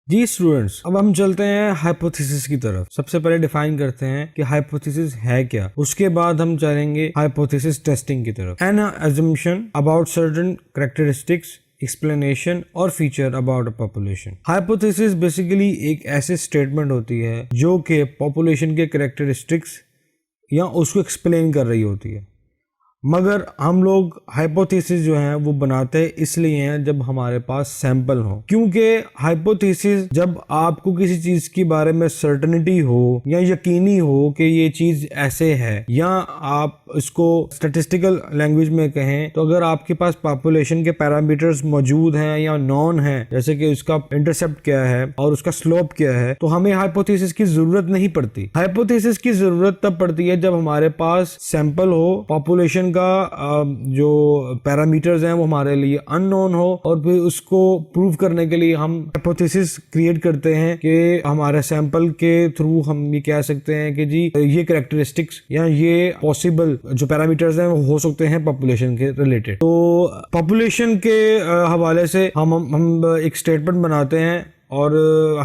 जी students, अब हम चलते हैं हाइपोथेसिस की तरफ। सबसे पहले डिफाइन करते हैं कि हाइपोथेसिस है क्या, उसके बाद हम चलेंगे हाइपोथेसिस टेस्टिंग की तरफ। An assumption about certain characteristics, explanation और feature about a population. Hypothesis basically एक ऐसी स्टेटमेंट होती है जो कि पॉपुलेशन के कैरेक्टरिस्टिक्स या उसको एक्सप्लेन कर रही होती है। मगर हम लोग हाइपोथेसिस जो है वो बनाते इसलिए हैं जब हमारे पास सैंपल हो, क्योंकि हाइपोथेसिस जब आपको किसी चीज के बारे में सर्टेनिटी हो या यकीनी हो कि ये चीज ऐसे है, या आप इसको स्टैटिस्टिकल लैंग्वेज में कहें तो अगर आपके पास पॉपुलेशन के पैरामीटर्स मौजूद हैं या नॉन है, जैसे कि उसका इंटरसेप्ट क्या है और उसका स्लोप क्या है, तो हमें हाइपोथेसिस की जरूरत नहीं पड़ती। हाइपोथेसिस की जरूरत तब पड़ती है जब हमारे पास सैंपल हो, पॉपुलेशन का जो पैरामीटर्स हैं वो हमारे लिए अननोन हो, और फिर उसको प्रूव करने के लिए हम हाइपोथेसिस क्रिएट करते हैं कि हमारे सैंपल के थ्रू हम ये कह सकते हैं कि जी ये कैरेक्टरिस्टिक्स या ये पॉसिबल जो पैरामीटर्स हैं वो हो सकते हैं पॉपुलेशन के रिलेटेड। तो पॉपुलेशन के हवाले से हम एक स्टेटमेंट बनाते हैं और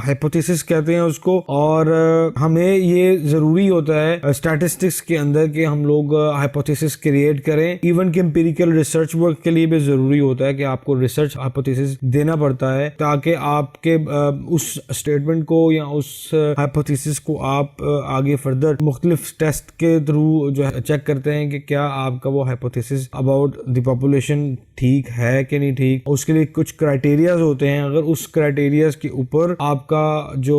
हाइपोथेसिस कहते हैं उसको, और हमें ये जरूरी होता है स्टैटिस्टिक्स के अंदर कि हम लोग हाइपोथेसिस क्रिएट करें। इवन कि एम्पिरिकल रिसर्च वर्क के लिए भी जरूरी होता है कि आपको रिसर्च हाइपोथेसिस देना पड़ता है, ताकि आपके उस स्टेटमेंट को या उस हाइपोथेसिस को आप आगे फर्दर मुख्तलिफ टेस्ट के थ्रू जो है चेक करते हैं कि क्या आपका वो हाइपोथेसिस अबाउट द पॉपुलेशन ठीक है कि नहीं ठीक। उसके लिए कुछ क्राइटेरियाज होते हैं, अगर उस क्राइटेरियाज के ऊपर आपका जो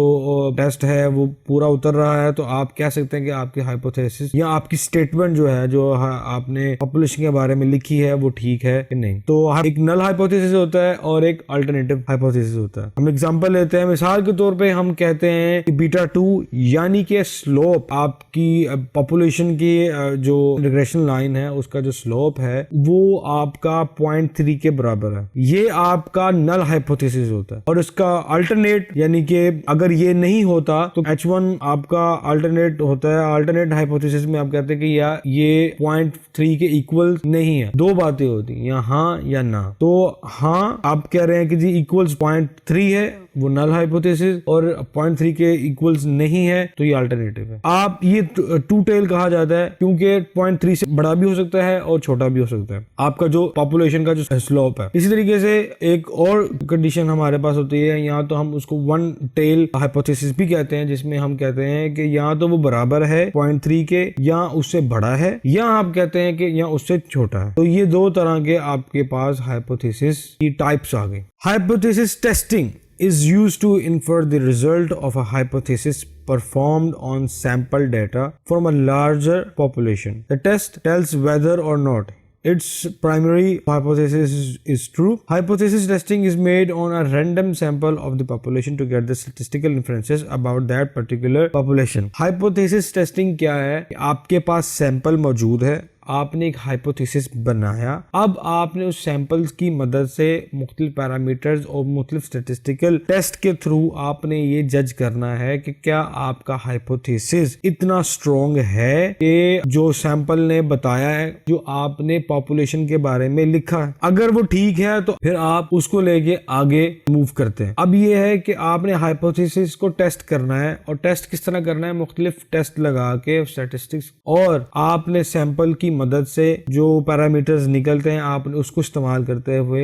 टेस्ट है वो पूरा उतर रहा है तो आप कह सकते हैं कि आपकी हाइपोथेसिस या आपकी स्टेटमेंट जो है जो आपने पॉपुलेशन के बारे में लिखी है वो ठीक है कि नहीं। तो एक नल हाइपोथेसिस होता है और एक अल्टरनेटिव हाइपोथेसिस होता है। हम एग्जांपल लेते हैं, मिसाल के तौर पे हम कहते हैं कि बीटा 2 यानी कि स्लोप, आपकी पॉपुलेशन की जो रिग्रेशन लाइन है उसका जो स्लोप है वो आपका 0.3 के बराबर है। ये आपका नल हाइपोथेसिस होता है। और इसका अल्टरनेट यानी कि अगर ये नहीं होता तो H1 आपका अल्टरनेट होता है। अल्टरनेट हाइपोथेसिस में आप कहते हैं कि या ये 0.3 के इक्वल नहीं है। दो बातें होती हैं, या हाँ या ना। तो हाँ आप कह रहे हैं कि जी इक्वल्स 0.3 है, वो नल हाइपोथेसिस, और 0.3 के इक्वल्स नहीं है तो ये अल्टरनेटिव है। आप ये टू टेल कहा जाता है क्योंकि 0.3 से बड़ा भी हो सकता है और छोटा भी हो सकता है आपका जो पॉपुलेशन का जो स्लोप है। इसी तरीके से एक और कंडीशन हमारे पास होती है, यहाँ तो हम उसको वन टेल हाइपोथेसिस भी कहते हैं, जिसमें हम कहते हैं कि या तो वो बराबर है 0.3 के या उससे बड़ा है, या आप कहते हैं कि या उससे छोटा है। तो ये दो तरह के आपके पास हाइपोथेसिस की टाइप्स आ गई। Hypothesis testing is used to infer the result of a hypothesis performed on sample data from a larger population. The test tells whether or not its primary hypothesis is true. Hypothesis testing is made on a random sample of the population to get the statistical inferences about that particular population. Hypothesis testing क्या है? आपके पास sample मौजूद है, आपने एक hypothesis बनाया, अब आपने उस सैंपल्स की मदद से मुख्तलिफ पैरामीटर्स और मुख्तलिफ स्टैटिस्टिकल टेस्ट के थ्रू आपने ये जज करना है कि क्या आपका हाइपोथेसिस इतना स्ट्रॉन्ग है कि जो सैंपल ने बताया है, जो आपने पॉपुलेशन के बारे में लिखा है। अगर वो ठीक है तो फिर आप उसको लेके आगे मूव करते हैं। अब ये है कि आपने हाइपोथेसिस को टेस्ट करना है, और टेस्ट किस तरह करना है, मुख्तलिफ टेस्ट लगा के स्टैटिस्टिक्स, और आपने सैंपल की मदद से जो पैरामीटर्स निकलते हैं आपने उसको इस्तेमाल करते हुए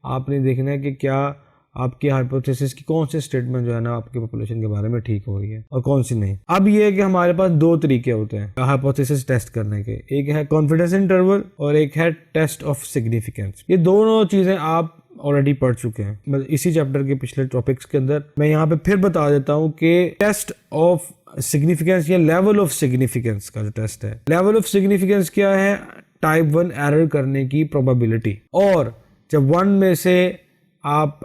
आपने देखना है कि क्या आपकी हाइपोथेसिस की कौन सी स्टेटमेंट जो है ना आपकी पॉपुलेशन के बारे में ठीक हो रही है और कौन सी नहीं। अब ये है कि हमारे पास दो तरीके होते हैं हाइपोथेसिस टेस्ट करने के, एक है कॉन्फिडेंस इंटरवल और एक है टेस्ट ऑफ सिग्निफिकेंस। ये दोनों चीजें आप ऑलरेडी पढ़ चुके हैं इसी चैप्टर के पिछले टॉपिक्स के अंदर। मैं यहाँ पे फिर बता देता हूँ कि टेस्ट ऑफ सिग्निफिकेंस या लेवल ऑफ सिग्निफिकेंस का जो टेस्ट है, लेवल ऑफ सिग्निफिकेंस क्या है, टाइप 1 एरर करने की प्रोबेबिलिटी। और जब 1 में से आप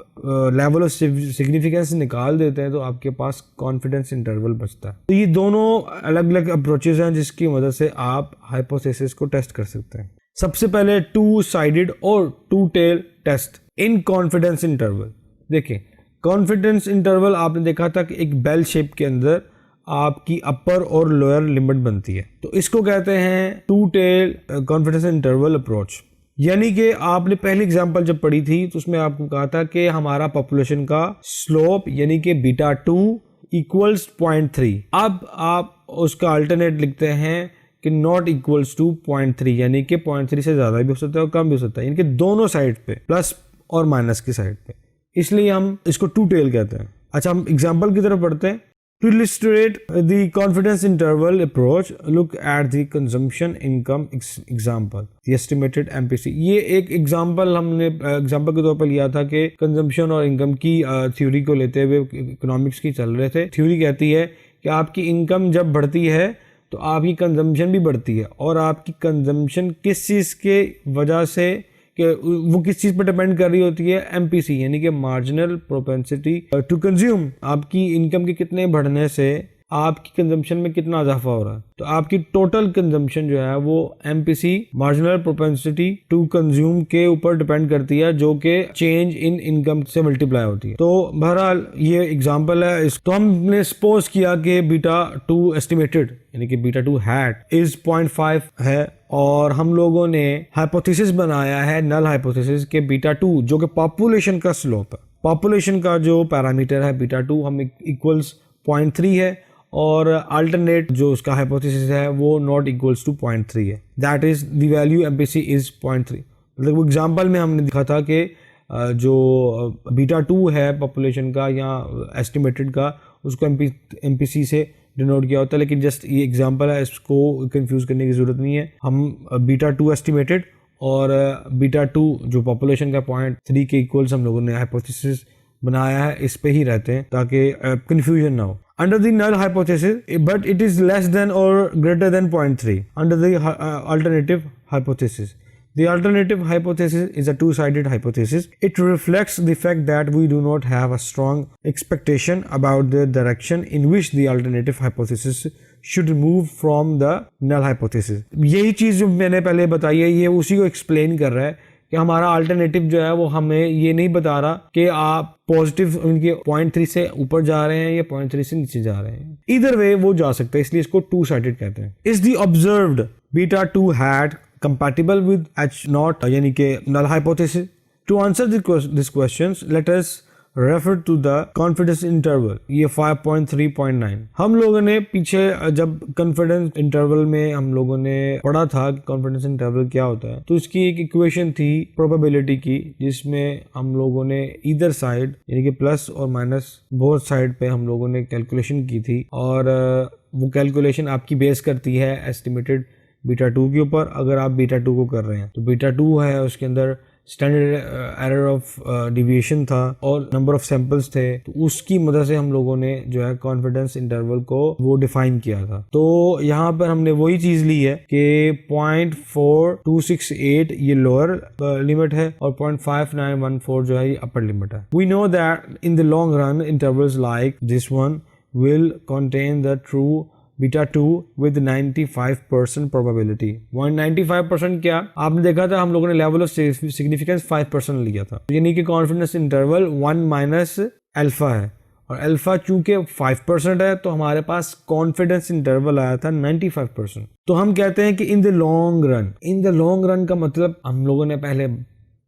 लेवल ऑफ सिग्निफिकेंस निकाल देते हैं तो आपके पास कॉन्फिडेंस इंटरवल बचता है। तो ये दोनों अलग अलग अप्रोचेस हैं जिसकी मदद से आप हाइपोथेसिस को टेस्ट कर सकते हैं। सबसे पहले टू साइडेड और two tail test in confidence interval. देखिए कॉन्फिडेंस इंटरवल आपने देखा था कि एक बेल शेप के अंदर आपकी अपर और लोअर लिमिट बनती है, तो इसको कहते हैं two tail confidence interval approach. यानी कि आपने पहली एग्जांपल जब पढ़ी थी तो उसमें आपको कहा था कि हमारा पॉपुलेशन का स्लोप यानी कि बीटा 2 इक्वल्स 0.3। अब आप उसका अल्टरनेट लिखते हैं कि नॉट इक्वल्स टू 0.3, यानी कि 0.3 से ज़्यादा भी हो सकता है और कम भी हो सकता है, यानी कि दोनों साइड पे, प्लस और माइनस की साइड पे, इसलिए हम इसको टू टेल कहते हैं। अच्छा, हम एग्जाम्पल की तरफ पढ़ते हैं। To illustrate the confidence interval approach, look at the consumption income example, the estimated MPC। ये एक एग्जाम्पल हमने एग्जाम्पल के तौर पर लिया था कि कंजम्पशन और इनकम की थ्योरी को लेते हुए इकोनॉमिक्स की चल रहे थे। थ्योरी कहती है कि आपकी इनकम जब बढ़ती है तो आपकी कंजम्पशन भी बढ़ती है, और आपकी कंजम्पशन किस चीज़ के वजह से कि वो किस चीज़ पर डिपेंड कर रही होती है, एमपीसी यानी कि मार्जिनल प्रोपेंसिटी टू कंज्यूम। आपकी इनकम के कितने बढ़ने से आपकी कंजम्पशन में कितना इजाफा हो रहा है। तो आपकी टोटल कंजम्पशन जो है वो MPC marginal propensity to consume के ऊपर डिपेंड करती है, जो कि चेंज इन इनकम से मल्टीप्लाई होती है। तो बहरहाल ये एग्जांपल है। तो हमने सपोज किया कि बीटा 2 एस्टिमेटेड यानी कि बीटा 2 हैट इज 0.5 है, और हम लोगों ने हाइपोथेसिस बनाया है, नल हाइपोथेसिस के बीटा 2 जो कि पॉपुलेशन का स्लोप है, पॉपुलेशन का जो पैरामीटर है बीटा 2 हम इक्वल्स 0.3 है, और अल्टरनेट जो उसका हाइपोथेसिस है वो नॉट इक्वल्स टू 0.3 है। That is the value MPC is 0.3। मतलब वो एग्जांपल में हमने दिखा था कि जो बीटा 2 है पॉपुलेशन का या एस्टिमेटेड का, उसको एमपीसी से डिनोट किया होता है, लेकिन जस्ट ये एग्जांपल है, इसको कंफ्यूज करने की जरूरत नहीं है। हम बीटा 2 एस्टिमेटेड और बीटा 2 जो पॉपुलेशन का 0.3 के इक्वल्स हम लोगों ने हाइपोथेसिस बनाया है, इस पे ही रहते हैं ताकि कंफ्यूजन ना हो। Under the null hypothesis, but it is less than or greater than 0.3 under the alternative hypothesis. The alternative hypothesis is a two-sided hypothesis. It reflects the fact that we do not have a strong expectation about the direction in which the alternative hypothesis should move from the null hypothesis. यही चीज़ जो मैंने पहले बताई है, ये उसी को explain कर रहा है कि हमारा अल्टरनेटिव जो है वो हमें ये नहीं बता रहा कि आप पॉजिटिव उनके 0.3 से ऊपर जा रहे हैं या 0.3 से नीचे जा रहे हैं। इधर वे वो जा सकते हैं, इसलिए इसको टू साइडेड कहते हैं। Is the observed beta 2 hat compatible with H0 यानी कि null hypothesis? To answer this questions let us refer to the confidence interval, ये 5.3.9। हम लोगों ने पीछे जब कॉन्फिडेंस इंटरवल में हम लोगों ने पढ़ा था कॉन्फिडेंस इंटरवल क्या होता है, तो इसकी एक इक्वेशन थी प्रोबेबिलिटी की, जिसमें हम लोगों ने ईदर साइड यानी कि प्लस और माइनस बोथ साइड पे हम लोगों ने कैलकुलेशन की थी, और वो कैलकुलेशन आपकी बेस करती है एस्टिमेटेड बीटा 2 के ऊपर। अगर आप बीटा 2 को कर रहे हैं तो बीटा 2 है, उसके अंदर स्टैंडर्ड एरर ऑफ डिविएशन था और नंबर ऑफ सैंपल्स थे, तो उसकी मदद से हम लोगों ने जो है कॉन्फिडेंस इंटरवल को वो डिफाइन किया था। तो यहाँ पर हमने वही चीज ली है कि 0.4268 ये लोअर लिमिट है और 0.5914 जो है ये अपर लिमिट है। We know that in the long run intervals like this one will contain the true beta 2 with 95% probability। 95% क्या, आपने देखा था हम लोगों ने लेवल ऑफ सिग्निफिकेंस 5% लिया था, यानी कि कॉन्फिडेंस इंटरवल 1 माइनस अल्फा है, और अल्फा चूंकि 5% है तो हमारे पास कॉन्फिडेंस इंटरवल आया था 95%। तो हम कहते हैं कि इन the long run, in the long run का मतलब हम लोगों ने पहले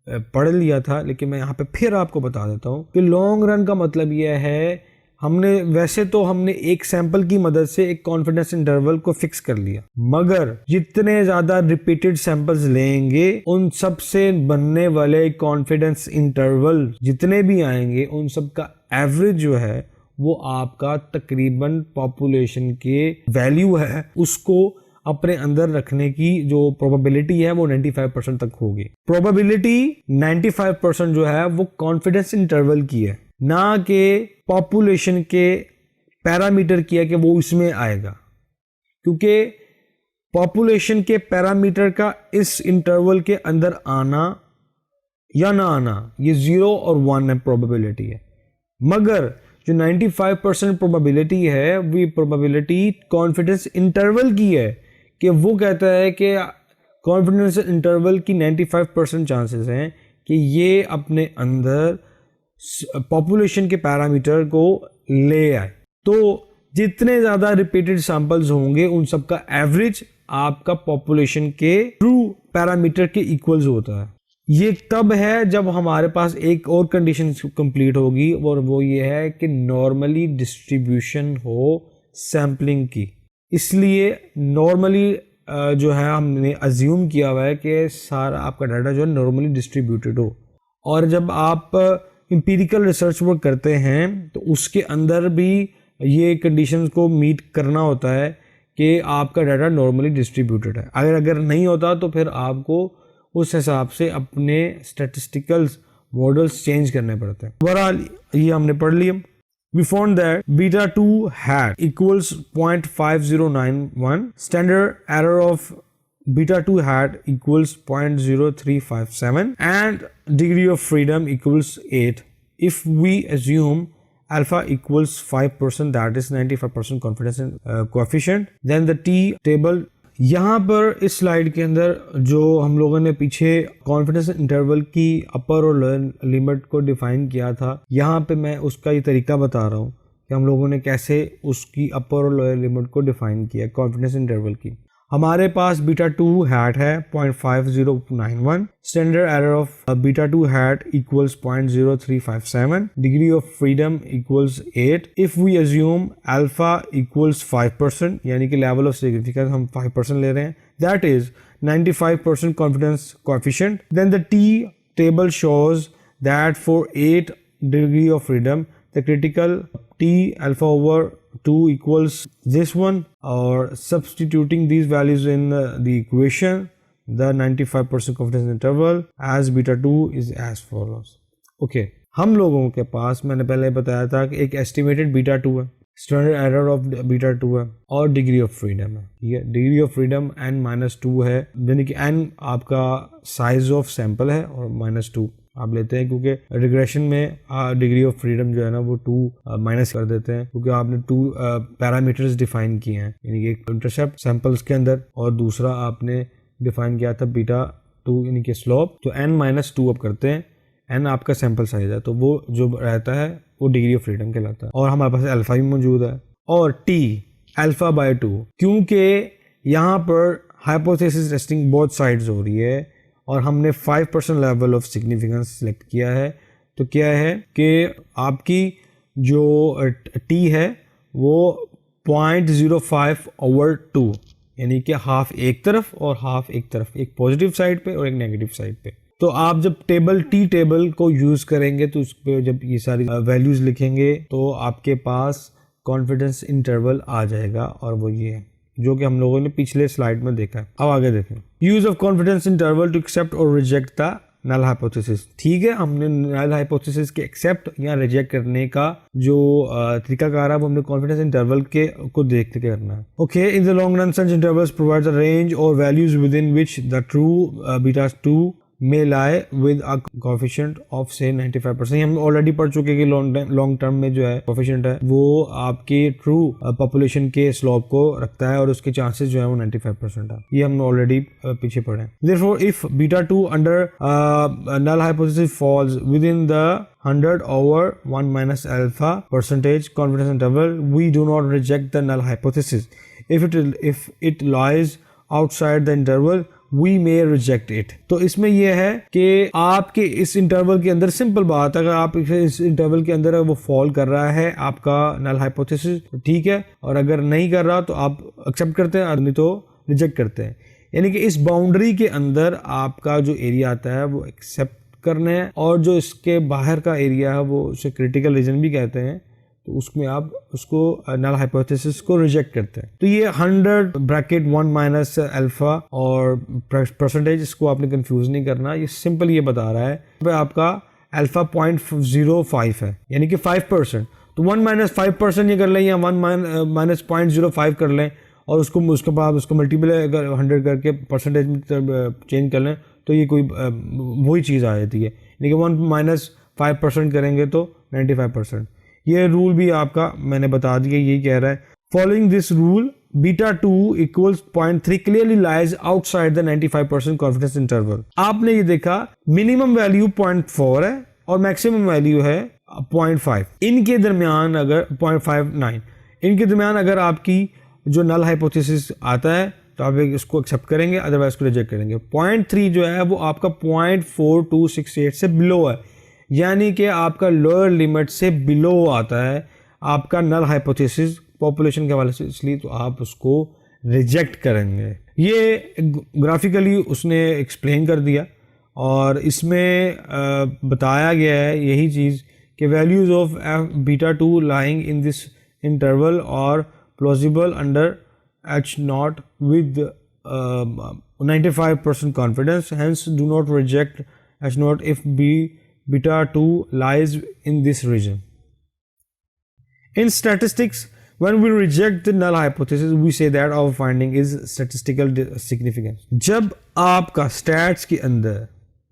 पढ़ लिया था, लेकिन मैं यहाँ पे फिर आपको बता देता हूँ कि लॉन्ग रन का मतलब यह है, हमने एक सैंपल की मदद से एक कॉन्फिडेंस इंटरवल को फिक्स कर लिया, मगर जितने ज्यादा रिपीटेड सैंपल्स लेंगे उन सब से बनने वाले कॉन्फिडेंस इंटरवल जितने भी आएंगे उन सब का एवरेज जो है वो आपका तकरीबन पॉपुलेशन के वैल्यू है उसको अपने अंदर रखने की जो प्रोबेबिलिटी है वो 95% तक होगी। प्रोबेबिलिटी 95% जो है वो कॉन्फिडेंस इंटरवल की है, ना कि पॉपुलेशन के पैरामीटर की है कि वो इसमें आएगा, क्योंकि पॉपुलेशन के पैरामीटर का इस इंटरवल के अंदर आना या ना आना ये 0 और 1 है प्रोबेबिलिटी है, मगर जो 95% प्रोबेबिलिटी है वो प्रोबेबिलिटी कॉन्फिडेंस इंटरवल की है कि वो कहता है कि कॉन्फिडेंस इंटरवल की 95% चांसेस हैं कि ये अपने अंदर पॉपुलेशन के पैरामीटर को ले आए। तो जितने ज़्यादा रिपीटेड सैंपल्स होंगे उन सब का एवरेज आपका पॉपुलेशन के ट्रू पैरामीटर के इक्वल्स होता है। ये तब है जब हमारे पास एक और कंडीशन कंप्लीट होगी, और वो ये है कि नॉर्मली डिस्ट्रीब्यूशन हो सैम्पलिंग की। इसलिए नॉर्मली जो है हमने अज्यूम किया हुआ है कि सारा आपका डाटा जो है नॉर्मली डिस्ट्रीब्यूटेड हो, और जब आप एम्पिरिकल रिसर्च वर्क करते हैं तो उसके अंदर भी ये कंडीशंस को मीट करना होता है कि आपका डाटा नॉर्मली डिस्ट्रीब्यूटेड है। अगर नहीं होता तो फिर आपको उस हिसाब से अपने स्टैटिस्टिकल मॉडल्स चेंज करने पड़ते हैं। ओवरऑल ये हमने पढ़ लिया। We found that beta 2 hat equals 0.5091, standard error of beta 2 hat equals 0.0357, and degree of freedom equals 8. If we assume alpha equals 5%, that is 95% confidence coefficient, then the T table, यहाँ पर इस slide के अंदर जो हम लोगों ने पीछे कॉन्फिडेंस इंटरवल की अपर और लोअर लिमिट को डिफाइन किया था, यहाँ पे मैं उसका ये तरीका बता रहा हूँ कि हम लोगों ने कैसे उसकी अपर और लोअर लिमिट को डिफाइन किया कॉन्फिडेंस इंटरवल की। हमारे पास बीटा 2 हैट है 0.5091, standard error of beta 2 hat equals 0.0357, degree of freedom equals 8। If we assume alpha equals 5%, यानी कि लेवल ऑफ सिग्निफिकेंस हम 5% ले रहे हैं, that is 95% confidence coefficient, then the t table shows that for 8 degree of freedom the critical T alpha over 2 equals this one, or substituting these values in the equation, the 95% confidence interval as beta 2 is as follows. Okay, हम लोगों के पास मैंने पहले बताया था कि एक estimated beta 2 है, standard error of beta 2 है, और degree of freedom है। ठीक है, degree of freedom n-2 है, यानी कि n आपका size of sample है और -2 आप लेते हैं, क्योंकि रिग्रेशन में डिग्री ऑफ फ्रीडम जो है ना वो 2 माइनस कर देते हैं, क्योंकि आपने 2 पैरामीटर्स डिफाइन किए हैं, यानी कि एक इंटरसेप्ट सैंपल्स के अंदर और दूसरा आपने डिफाइन किया था बीटा 2 यानी कि स्लोप। तो n-2 अब करते हैं, n आपका सैंपल साइज है, तो वो जो रहता है वो डिग्री ऑफ फ्रीडम कहलाता है, और हमारे पास अल्फा भी मौजूद है और t अल्फा बाय 2, क्योंकि यहाँ पर हाइपोथेसिस टेस्टिंग बोथ साइड्स हो रही है और हमने 5% लेवल ऑफ सिग्निफिकेंस सिलेक्ट किया है। तो क्या है कि आपकी जो t है वो 0.05/2, यानी कि हाफ एक तरफ और हाफ एक तरफ, एक पॉजिटिव साइड पे और एक नेगेटिव साइड पे। तो आप जब t टेबल को यूज करेंगे तो उस पर जब ये सारी वैल्यूज लिखेंगे तो आपके पास कॉन्फिडेंस इंटरवल आ जाएगा, और वो ये है जो कि हम लोगों ने पिछले स्लाइड में देखा है। अब आगे देखें, use of confidence interval to accept और रिजेक्ट द नल हाइपोथेसिस। ठीक है, हमने नल हाइपोथेसिस के एक्सेप्ट या रिजेक्ट करने का जो तरीकाकार है वो हमने कॉन्फिडेंस इंटरवल के को देखते करना है। Okay, in the long run such intervals provide the range और values within which the true beta 2 may lie with a coefficient of say 95%। हम ऑलरेडी पढ़ चुके कि लॉन्ग टर्म में जो है कोएफिशिएंट है वो आपके ट्रू पॉपुलेशन के स्लोप को रखता है और उसके चांसेस जो है वो 95% है। ये हमने ऑलरेडी पीछे पढ़े। Therefore, if beta 2 under null hypothesis falls within the 100 over 1 minus alpha percentage confidence interval, we do not reject the null hypothesis. If it lies outside the interval, we may reject it। तो इसमें यह है कि आपके इस interval के अंदर, simple बात, अगर आप इस इंटरवल के अंदर वो फॉल कर रहा है आपका नल हाइपोथेसिस, ठीक है, और अगर नहीं कर रहा तो आप एक्सेप्ट करते हैं, नहीं तो रिजेक्ट करते हैं। यानी कि इस बाउंड्री के अंदर आपका जो एरिया आता है वो एक्सेप्ट करना है, और जो इसके बाहर का एरिया है वो उसे क्रिटिकल रीजन भी कहते हैं, तो उसमें आप उसको नल हाइपोथेसिस को रिजेक्ट करते हैं। तो ये 100 ब्रैकेट 1 माइनस अल्फा और परसेंटेज, इसको आपने कंफ्यूज नहीं करना, ये सिंपल ये बता रहा है तो आपका अल्फा 0.05 है, यानी कि 5%। तो 1 माइनस 5% ये कर लें या 1 माइनस 0.05 कर लें, और उसके बाद उसको मल्टीप्लाई अगर 100 करके परसेंटेज में चेंज कर लें तो ये कोई वही चीज़ आ जाती है। यानी कि 1 माइनस 5% करेंगे तो 95%। ये रूल भी आपका मैंने बता दिया, यही कह रहा है। Following this rule beta 2 equals 0.3 clearly lies outside the 95% confidence interval. आपने ये देखा मिनिमम वैल्यू 0.4 है और मैक्सिमम वैल्यू है 0.5। इनके दरमियान अगर 0.59, इनके दरमियान अगर आपकी जो नल हाइपोथेसिस आता है तो आप इसको एक्सेप्ट करेंगे, अदरवाइज को रिजेक्ट करेंगे। 0.3 जो है वो आपका 0.4268 से बिलो है, यानी कि आपका लोअर लिमिट से बिलो आता है आपका नल हाइपोथेसिस पॉपुलेशन के हवाले से, इसलिए तो आप उसको रिजेक्ट करेंगे। ये ग्राफिकली उसने एक्सप्लेन कर दिया और इसमें बताया गया है यही चीज़ कि values of β2 lying in this interval और plausible under H0 with 95% confidence, hence do not reject H0 if β2 lies in this region. In statistics, when we reject the null hypothesis, we say that our finding is statistical significance. जब आपका stats के अंदर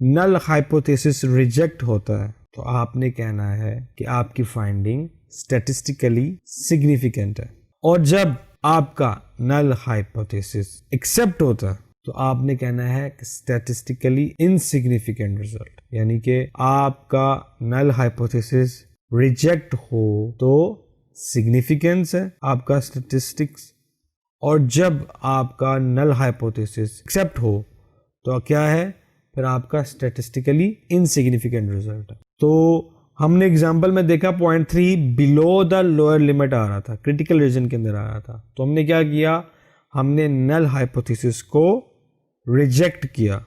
null hypothesis reject होता है तो आपने कहना है कि आपकी finding statistically significant है, और जब आपका नल हाइपोथेसिस एक्सेप्ट होता है तो आपने कहना है स्टैटिस्टिकली इनसिग्निफिकेंट रिजल्ट, यानी कि आपका नल हाइपोथेसिस रिजेक्ट हो तो सिग्निफिकेंस है आपका स्टैटिस्टिक्स, और जब आपका नल हाइपोथेसिस एक्सेप्ट हो तो क्या है, फिर आपका स्टैटिस्टिकली इनसिग्निफिकेंट रिजल्ट है। तो हमने एग्जाम्पल में देखा 0.3 बिलो द लोअर लिमिट आ रहा था, क्रिटिकल रीजन के अंदर आ रहा था, तो हमने क्या किया, हमने नल हाइपोथेसिस को रिजेक्ट किया।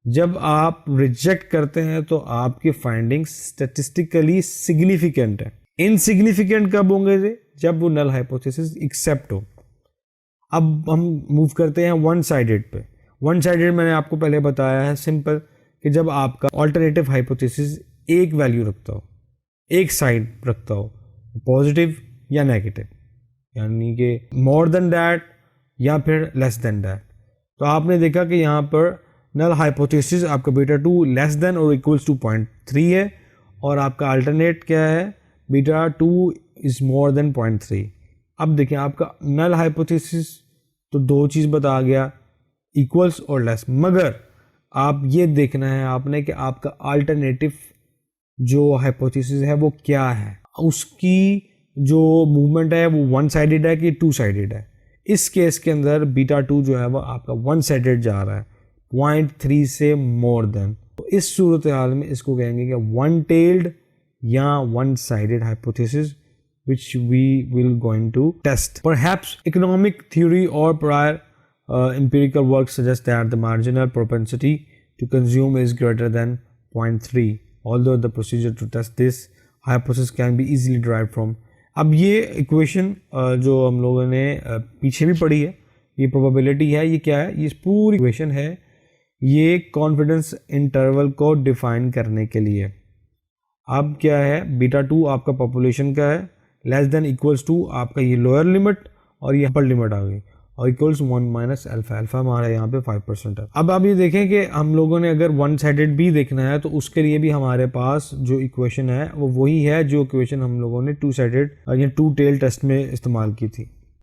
जब आप रिजेक्ट करते हैं तो आपकी फाइंडिंग स्टैटिस्टिकली सिग्निफिकेंट है। इनसिग्निफिकेंट कब होंगे, जब वो नल हाइपोथेसिस एक्सेप्ट हो। अब हम मूव करते हैं वन साइडेड पे। वन साइडेड मैंने आपको पहले बताया है सिंपल, कि जब आपका ऑल्टरनेटिव हाइपोथेसिस एक वैल्यू रखता हो, एक साइड रखता हो, पॉजिटिव या नेगेटिव, यानी कि मोर देन दैट या फिर लेस देन दैट। तो आपने देखा कि यहाँ पर नल हाइपोथेसिस आपका β2 लेस देन और इक्वल्स टू 0.3 है, और आपका अल्टरनेट क्या है, β2 इज मोर देन 0.3। अब देखिए आपका नल हाइपोथेसिस तो दो चीज़ बता गया, इक्वल्स और लेस, मगर आप ये देखना है आपने कि आपका अल्टरनेटिव जो हाइपोथेसिस है वो क्या है, उसकी जो मूवमेंट है वो वन साइडेड है कि टू साइडेड है। इस केस के अंदर β2 जो है वो आपका वन साइडेड जा रहा है 0.3 से मोर देन, तो इस सूरत हाल में इसको कहेंगे कि वन टेल्ड या one sided hypothesis which we will going to test. Perhaps economic theory or prior empirical work suggests that the marginal propensity to consume is greater than 0.3. Although the procedure to test this hypothesis can be easily derived from. अब ये equation जो हम लोगों ने पीछे भी पढ़ी है, ये प्रोबेबिलिटी है, ये क्या है, ये पूरी इक्वेशन है, ये कॉन्फिडेंस इंटरवल को डिफाइन करने के लिए। अब क्या है, β2 आपका पॉपुलेशन का है, लेस देन इक्वल्स टू आपका ये लोअर लिमिट और ये अपर लिमिट आ गई, और इक्वल्स 1 माइनस अल्फा। अल्फा हमारा यहाँ पे 5% है। अब आप ये देखें कि हम लोगों ने अगर वन साइडेड भी देखना है तो उसके लिए भी हमारे पास जो इक्वेशन है वो वही है जो इक्वेशन हम लोगों ने टू साइडेड या टू टेल टेस्ट में इस्तेमाल की थी।